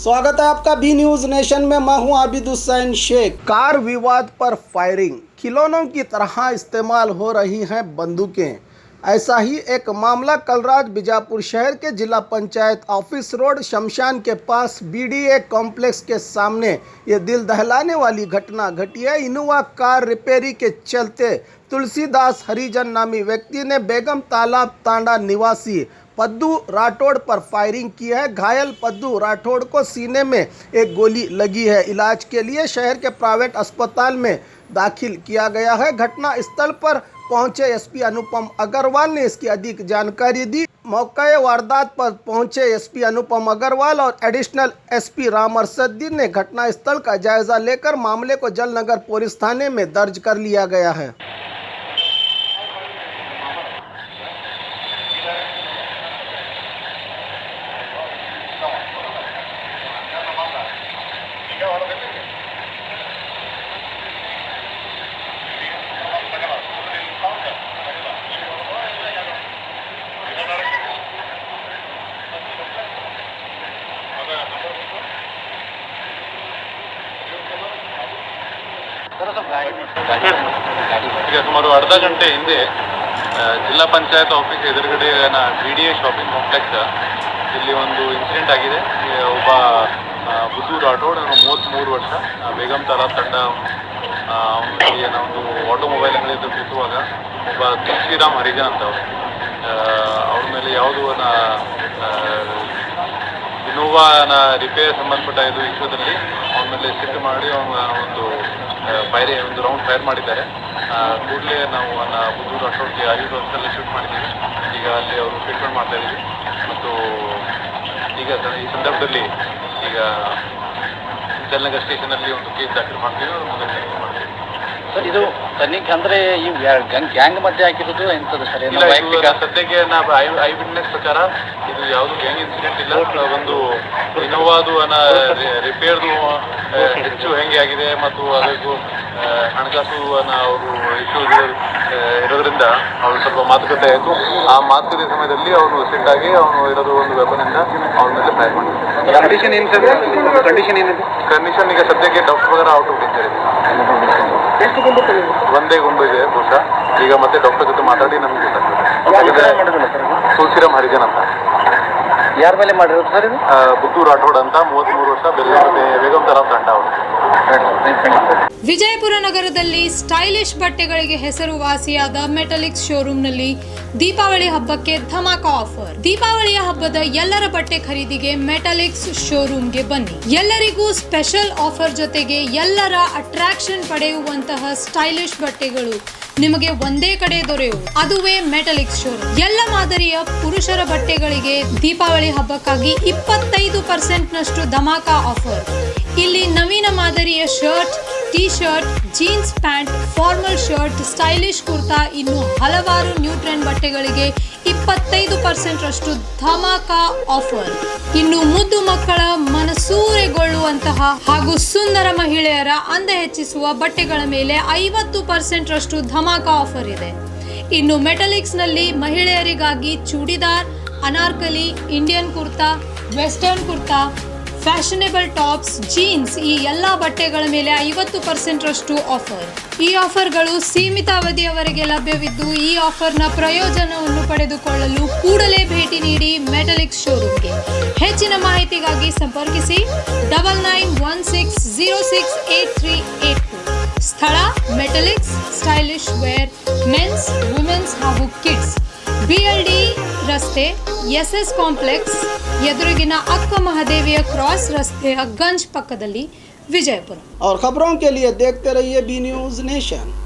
स्वागत है आपका बी न्यूज नेशन में। मैं हूं आबिद हुसैन शेख। कार विवाद पर फायरिंग, खिलौनों की तरह इस्तेमाल हो रही हैं बंदूकें। ऐसा ही एक मामला कल रात बीजापुर शहर के जिला पंचायत ऑफिस रोड शमशान के पास बीडीए कॉम्प्लेक्स के सामने ये दिल दहलाने वाली घटना घटी है। इनोवा कार रिपेयरी के चलते तुलसीदास हरिजन नामी व्यक्ति ने बेगम तालाब तांडा निवासी पद्दू राठौड़ पर फायरिंग की है। घायल पद्दू राठौड़ को सीने में एक गोली लगी है। इलाज के लिए शहर के प्राइवेट अस्पताल में दाखिल किया गया है। घटना स्थल पर पहुंचे एसपी अनुपम अग्रवाल ने इसकी अधिक जानकारी दी। मौके वारदात पर पहुंचे एसपी अनुपम अग्रवाल और एडिशनल एसपी राम अरसद्दीन ने घटना स्थल का जायजा लेकर मामले को जलनगर पुलिस थाने में दर्ज कर लिया गया है। ಈಗ ಸುಮಾರು ಅರ್ಧ ಗಂಟೆ ಹಿಂದೆ ಜಿಲ್ಲಾ ಪಂಚಾಯತ್ ಆಫೀಸ್ ಎದುರುಗಡೆ BDA ಶಾಪಿಂಗ್ ಕಾಂಪ್ಲೆಕ್ಸ್ ಇಲ್ಲಿ ಒಂದು ಇನ್ಸಿಡೆಂಟ್ ಆಗಿದೆ. ಒಬ್ಬ ಪದ್ದು ರಾಠೋಡ್ 33 ವರ್ಷ, ಬೇಗಂ ತಾಲಾಬ್ ತಂಡ ಒಂದು ಆಟೋಮೊಬೈಲ್ ಅಂಗಡಿಯಲ್ಲಿ ಕೂತುವಾಗ ಒಬ್ಬ ತುಳಸಿರಾಮ್ ಹರಿಜನ್ ಅಂತ ಅವ್ರ ಮೇಲೆ ಯಾವುದೋ ಇನೋವಾನ ರಿಪೇರ್ ಸಂಬಂಧಪಟ್ಟ ಇದು ವಿಷಯದಲ್ಲಿ ಅವನ ಮೇಲೆ ಸಿಟ್ಟು ಮಾಡಿ ಒಂದು ರೌಂಡ್ ಫೈರ್ ಮಾಡಿದ್ದಾರೆ. ಕೂಡಲೇ ನಾವು ಪದ್ದು ರಾಠೋಡ್ಗೆ ಐದು ವರ್ಷದಲ್ಲಿ ಶೂಟ್ ಮಾಡಿದ್ದೀವಿ. ಈಗ ಅಲ್ಲಿ ಅವರು ಟ್ರೀಟ್ಮೆಂಟ್ ಮಾಡ್ತಾ ಇದ್ದೀವಿ ಮತ್ತು ಈಗ ಈ ಸಂದರ್ಭದಲ್ಲಿ ಈಗ ಜಲನಗರ್ ಸ್ಟೇಷನಲ್ಲಿ ಒಂದು ಕೇಸ್ ದಾಖಲು ಮಾಡ್ತೀವಿ. ಸರ್, ಇದು ತನಿಖೆ ಅಂದರೆ ಈ ಗ್ಯಾಂಗ್ ಮಧ್ಯೆ ಹಾಕಿರೋದು ಎಂಥದ್ದು ಸರ್? ಸದ್ಯಕ್ಕೆ ಐ ವಿಟ್ನೆಸ್ ಪ್ರಕಾರ ಇದು ಯಾವುದು ಗ್ಯಾಂಗ್ ಇನ್ಸಿಡೆಂಟ್ ಇಲ್ಲ. ಒಂದು ಇನೋವಾದು ರಿಪೇರ್ದು ಹೆಚ್ಚು ಹೆಂಗೆ ಆಗಿದೆ ಮತ್ತು ಅದಕ್ಕೂ ಹಣಕಾಸು ಅವರು ಇಶ್ಯೂ ಇರೋದ್ರಿಂದ ಅವ್ರು ಸ್ವಲ್ಪ ಮಾತುಕತೆ ಆಯಿತು. ಆ ಮಾತುಕತೆ ಸಮಯದಲ್ಲಿ ಅವನು ಸಿಟ್ಟಾಗಿ ಅವನು ಇರೋದು ಒಂದು ವೆಪನಿಂದ ಅವನ ಮೇಲೆ ಫೈರ್ ಮಾಡಿದ್ರು. ಕಂಡೀಷನ್ ಏನು ಸರ್? ಕಂಡೀಷನ್ ಏನಿದೆ? ಕಂಡೀಷನ್ ಈಗ ಸದ್ಯಕ್ಕೆ ಡಾಕ್ಟರ್ ಪ್ರಕಾರ ಔಟ್ ಆಫ್ ಡೇಂಜರ್ ಇದೆ. ಒಂದೇ ಗುಂಡು ಇದೆ ಬಹುಶಃ. ಈಗ ಮತ್ತೆ ಡಾಕ್ಟರ್ ಜೊತೆ ಮಾತಾಡಿ ನಮಗೆ ಗೊತ್ತಾಗ್ತದೆ. ತುಳಸಿರಾಮ್ ಹರಿಜನ್ ಅಂತ. ಯಾರ ಮೇಲೆ ಮಾಡಿರೋದು ಸರ್ ಇದು? ಪದ್ದು ರಾಠೋಡ್ ಅಂತ 33 ವರ್ಷ, ಬೇಗಂ ತಾಲಾಬ್ ತಂಡ ಅವರು. ವಿಜಯಪುರ ನಗರದಲ್ಲಿ ಸ್ಟೈಲಿಶ್ ಬಟ್ಟೆಗಳಿಗೆ ಹೆಸರುವಾಸಿಯಾದ ಮೆಟಾಲಿಕ್ಸ್ ಶೋರೂಮ್ನಲ್ಲಿ ದೀಪಾವಳಿ ಹಬ್ಬಕ್ಕೆ ಧಮಾಕ ಆಫರ್. ದೀಪಾವಳಿಯ ಹಬ್ಬದ ಎಲ್ಲರ ಬಟ್ಟೆ ಖರೀದಿಗೆ ಮೆಟಾಲಿಕ್ಸ್ ಶೋರೂಮ್ಗೆ ಬನ್ನಿ. ಎಲ್ಲರಿಗೂ ಸ್ಪೆಷಲ್ ಆಫರ್ ಜೊತೆಗೆ ಎಲ್ಲರ ಅಟ್ರಾಕ್ಷನ್ ಪಡೆಯುವಂತಹ ಸ್ಟೈಲಿಶ್ ಬಟ್ಟೆಗಳು ನಿಮಗೆ ಒಂದೇ ಕಡೆ ದೊರೆಯುವುದು, ಅದುವೇ ಮೆಟಾಲಿಕ್ಸ್ ಶೋರೂಮ್. ಎಲ್ಲ ಮಾದರಿಯ ಪುರುಷರ ಬಟ್ಟೆಗಳಿಗೆ ದೀಪಾವಳಿ ಹಬ್ಬಕ್ಕಾಗಿ 25% ನಷ್ಟು ಧಮಾಕ ಆಫರ್. ಇಲ್ಲಿ ನವೀನ ಮಾದರಿಯ shirt, T shirt, jeans pant, formal shirt, stylish kurta, ಇನ್ನು ಹಲವಾರು ನ್ಯೂ ಟ್ರೆಂಡ್ ಬಟ್ಟೆಗಳಿಗೆ 25% ರಷ್ಟು ಧಮಾಕ ಆಫರ್. ಇನ್ನು ಮುದ್ದು ಮಕ್ಕಳ ಮನಸೂರೆಗೊಳ್ಳುವಂತಹ ಹಾಗೂ ಸುಂದರ ಮಹಿಳೆಯರ ಅಂದ ಹೆಚ್ಚಿಸುವ ಬಟ್ಟೆಗಳ ಮೇಲೆ 50% ರಷ್ಟು ಧಮಾಕ ಆಫರ್ ಇದೆ. ಇನ್ನು ಮೆಟಾಲಿಕ್ಸ್ ನಲ್ಲಿ ಮಹಿಳೆಯರಿಗಾಗಿ churidar, Anarkali, Indian kurta, western kurta, fashionable tops, jeans ಈ ಎಲ್ಲ ಬಟ್ಟೆಗಳ ಮೇಲೆ 50% ರಷ್ಟು ಆಫರ್. ಈ ಆಫರ್ಗಳು ಸೀಮಿತ ಅವಧಿಯವರೆಗೆ ಲಭ್ಯವಿದ್ದು ಈ ಆಫರ್ನ ಪ್ರಯೋಜನವನ್ನು ಪಡೆದುಕೊಳ್ಳಲು ಕೂಡಲೇ ಭೇಟಿ ನೀಡಿ ಮೆಟಾಲಿಕ್ಸ್ ಶೋರೂಮ್ಗೆ. ಹೆಚ್ಚಿನ ಮಾಹಿತಿಗಾಗಿ ಸಂಪರ್ಕಿಸಿ 9916068382. ಸ್ಥಳ metallics stylish wear men's, women's ಹಾಗೂ ಕಿಡ್ಸ್, BLD ರಸ್ತೆ, SS ಕಾಂಪ್ಲೆಕ್ಸ್ ಎದುರಿಗಿನ ಅಕ್ಕ ಮಹಾದೇವಿಯ ಕ್ರಾಸ್ ರಸ್ತೆಯ ಗಂಜ್ ಪಕ್ಕದಲ್ಲಿ, विजयपुर। और खबरों के लिए देखते रहिए बी न्यूज नेशन।